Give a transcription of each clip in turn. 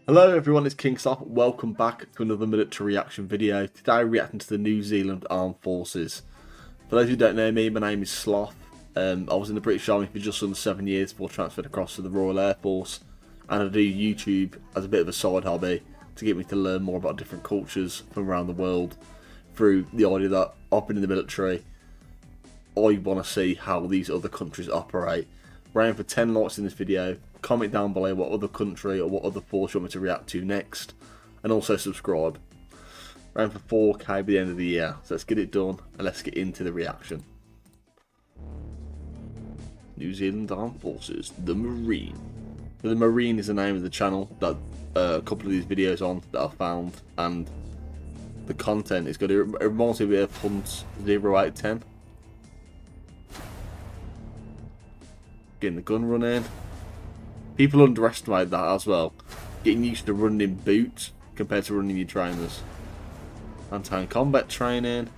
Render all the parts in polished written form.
Hello everyone, it's King Sloth. Welcome back to another military reaction video. Today reacting to the New Zealand Armed Forces. For those who don't know me, my name is Sloth. I was in the British Army for just under 7 years before transferred across to the Royal Air Force. And I do YouTube as a bit of a side hobby to get me to learn more about different cultures from around the world. Through the idea that I've been in the military, I want to see how these other countries operate. We're aiming for 10 likes in this video. Comment down below what other country or what other force you want me to react to next. And also subscribe. We're aiming for 4K by the end of the year. So let's get it done and let's get into the reaction. New Zealand Armed Forces, the Marine. So the Marine is the name of the channel that a couple of these videos on that I found. And the content is good. It reminds me a bit of Hunt 0810. Getting the gun running. People underestimate that as well. Getting used to running in boots compared to running your trainers. Hand-to-hand combat training.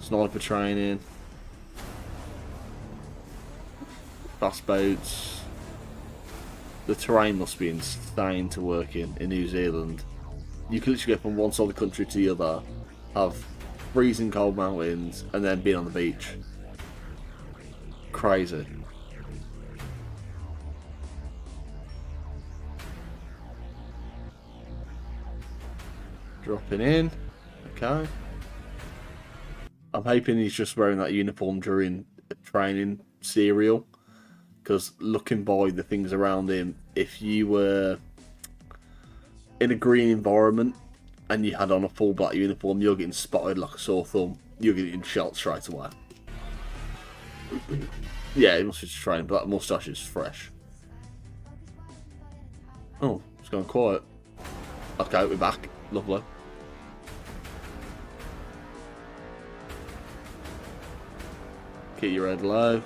Sniper training. Fast boats. The terrain must be insane to work in New Zealand. You can literally go from one side of the country to the other, have freezing cold mountains, and then be on the beach. Crazy. Dropping in. Okay. I'm hoping he's just wearing that uniform during training serial. Because looking by the things around him, if you were in a green environment and you had on a full black uniform, you're getting spotted like a sore thumb. You're getting shot straight away. Yeah, he must be training, but that moustache is fresh. Oh, it's gone quiet. Okay, we're back. Lovely. Get your head low.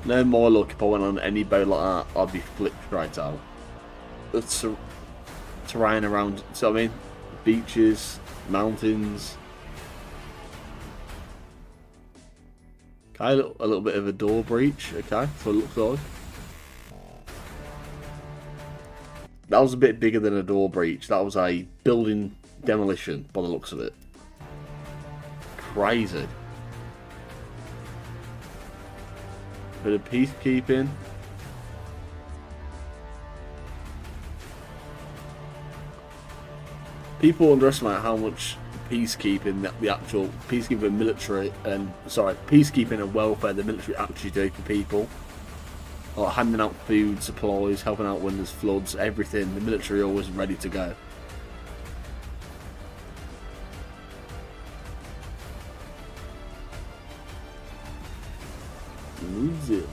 No more luck, if I went on any boat like that, I'd be flipped right out. It's terrain around, so I mean, beaches, mountains. Okay, a little bit of a door breach. Okay, so it looks like. That was a bit bigger than a door breach. That was a building demolition by the looks of it. Crazy. Bit of peacekeeping. People underestimate how much peacekeeping, the actual peacekeeping military, and peacekeeping and welfare the military actually do for people. Like handing out food, supplies, helping out when there's floods, everything. The military are always ready to go. New Zealand.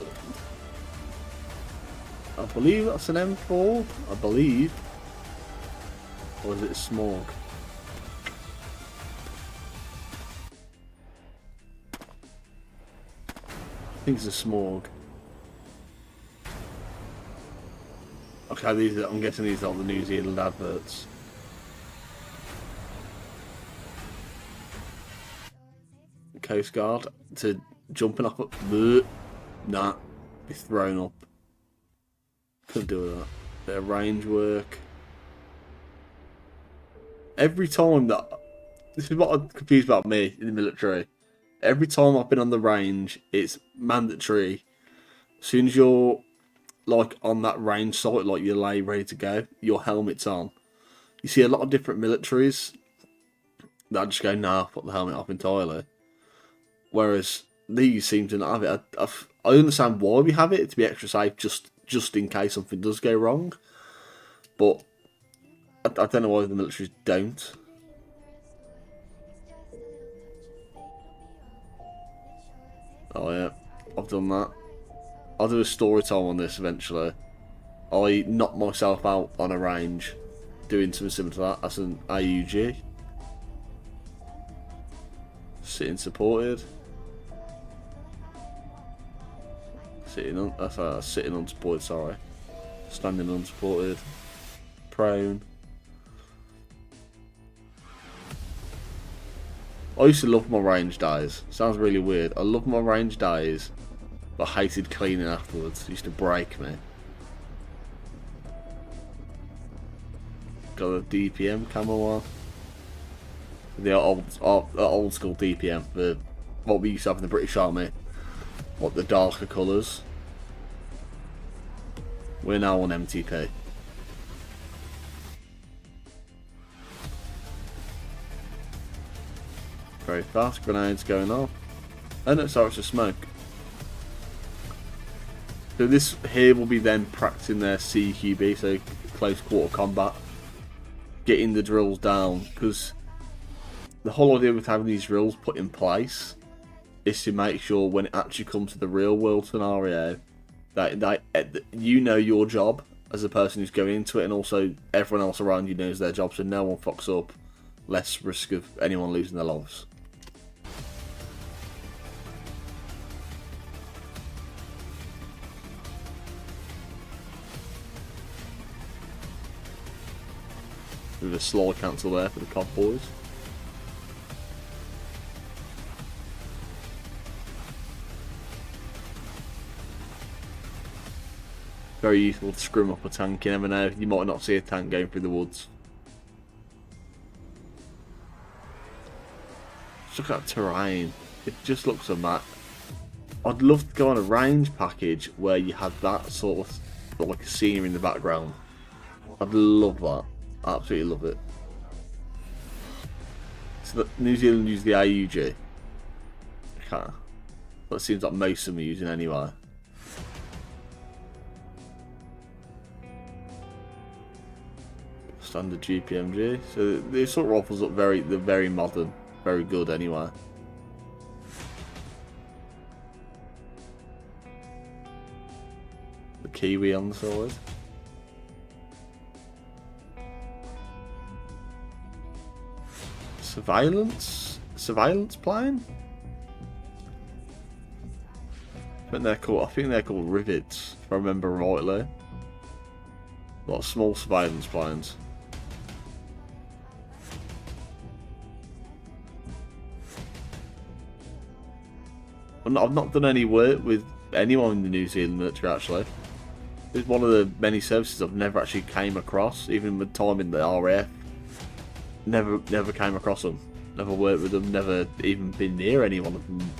I believe that's an M4. I believe. Or is it a Smog? I think it's a Smog. Okay, I'm guessing these are the New Zealand adverts. Coast Guard to jumping up. Nah, be thrown up. Couldn't do with that. Bit of range work. Every time that, this is what I'm confused about me in the military. Every time I've been on the range, it's mandatory. As soon as you're like on that range site, like you lay ready to go, your helmet's on. You see a lot of different militaries that just go, nah, put the helmet off entirely. Whereas these seem to not have it. I understand why we have it, to be extra safe, just in case something does go wrong. But I don't know why the militaries don't. Oh yeah, I've done that. I'll do a story time on this eventually. I knocked myself out on a range doing something similar to that. That's an AUG. Sitting supported. Sitting unsupported, sorry. Standing unsupported. Prone. I used to love my range days. Sounds really weird. I love my range days But I hated cleaning afterwards. It used to break me. Got a DPM camo on. The old school DPM for what we used to have in the British Army. What, the darker colours. We're now on MTP. Very fast, grenades going off. Oh no, sorry, it's just smoke. So this here will be then practicing their CQB, so close quarter combat. Getting the drills down, because the whole idea with having these drills put in place is to make sure when it actually comes to the real world scenario that you know your job as a person who's going into it, and also everyone else around you knows their job, so no one fucks up, less risk of anyone losing their lives. With a slide cancel there for the COD boys. Very useful to scrim up a tank, you never know, you might not see a tank going through the woods. Just look at that terrain, it just looks a map. I'd love to go on a range package where you had that sort of like a scenery in the background. I'd love that, absolutely love it. So New Zealand use the AUG. Okay. Well, it seems like most of them are using anyway. Standard GPMG. So the assault rifles look they're very modern, very good anyway. The Kiwi on the side. Surveillance plane? I think they're called rivets, if I remember rightly. A lot of small surveillance planes. I've not done any work with anyone in the New Zealand military actually. It's one of the many services I've never actually came across, even with time in the RAF. Never came across them. Never worked with them. Never even been near anyone of them,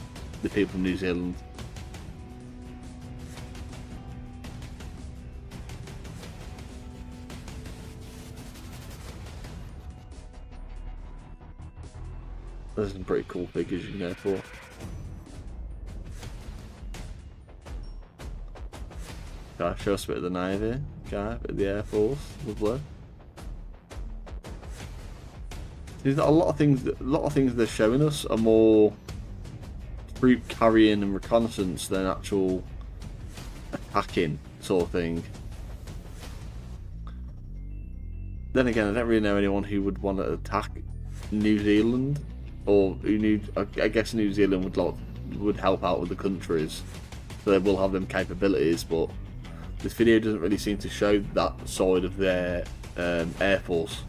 the people from New Zealand. There's some pretty cool figures you can go for. Okay, show us a bit of the Navy. Okay, a bit of the Air Force. Lovely. There's a lot of things they're showing us are more troop carrying and reconnaissance than actual attacking sort of thing. Then again, I don't really know anyone who would want to attack New Zealand, or who knew. I guess New Zealand would help out with the countries, so they will have them capabilities. But this video doesn't really seem to show that side of their Air Force.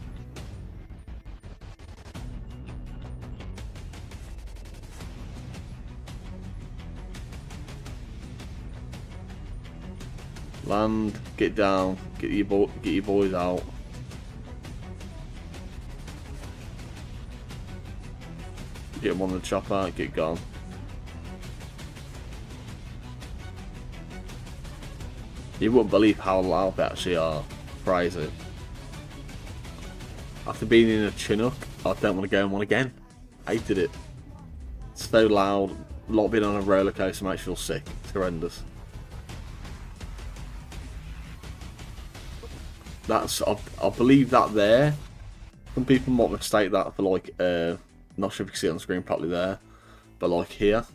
Land, get down, get your boys out. Get them on the chopper, get gone. You wouldn't believe how loud they actually are. Crazy. After being in a Chinook, I don't want to go in one again. Hated it. It's so loud. Like being on a roller coaster makes you feel sick. It's horrendous. I believe that there. Some people might mistake that for like not sure if you can see it on the screen properly there, but like here,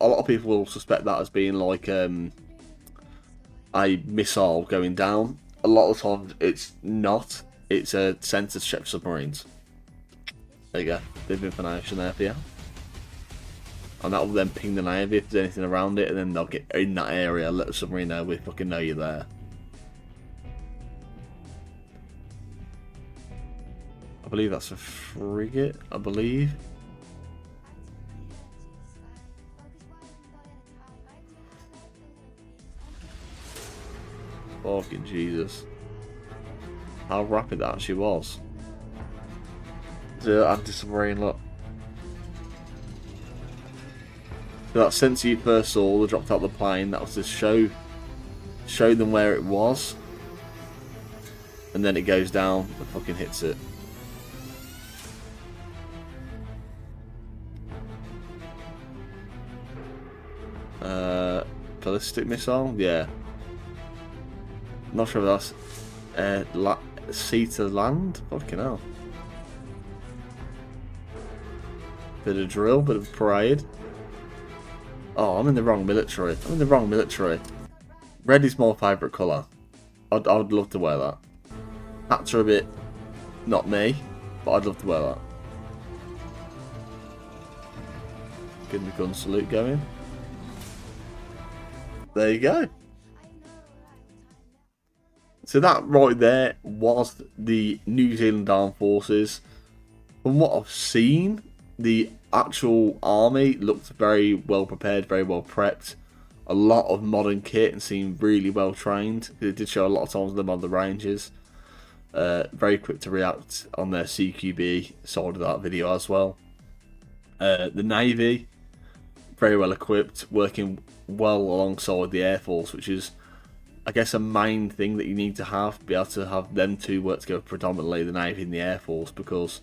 a lot of people will suspect that as being like a missile going down. A lot of times it's not. It's a sensor check submarines. There you go. Bit of information there for you. And that will then ping the Navy if there's anything around it, and then they'll get in that area, let the submarine know we fucking know you're there. I believe that's a frigate, I believe. Fucking Jesus. How rapid that actually was. The anti-submarine, look. So that sensor you first saw, that dropped out the plane, that was to show them where it was. And then it goes down and fucking hits it. Ballistic missile? Yeah. Not sure if that's sea to land? Fucking hell. Bit of drill, bit of parade. Oh, I'm in the wrong military. I'm in the wrong military. Red is my favourite colour. I'd love to wear that. Hats are a bit not me, but I'd love to wear that. Getting the gun salute going. There you go. So that right there was the New Zealand Armed Forces. From what I've seen, the actual army looked very well prepared, very well prepped. A lot of modern kit and seemed really well trained. It did show a lot of times them on the ranges. Very quick to react on their CQB side of that video as well. The Navy, very well equipped, working well alongside the Air Force, which is, I guess, a main thing that you need to have. Be able to have them two work together predominantly, the Navy and the Air Force, because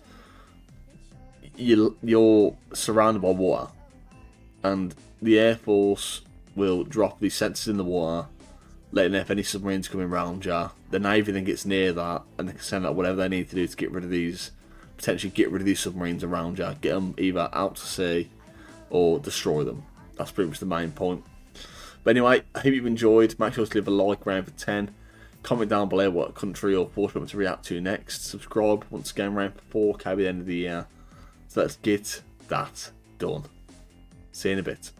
you're surrounded by water, and the Air Force will drop these sensors in the water, letting know if any submarines coming around you. The Navy then gets near that, and they can send out whatever they need to do to get rid of these, potentially get rid of these submarines around you, get them either out to sea or destroy them. That's pretty much the main point. But anyway, I hope you've enjoyed. Make sure to leave a like around for 10. Comment down below what country or force you want me to react to next. Subscribe once again, around for 4K by the end of the year. So let's get that done. See you in a bit.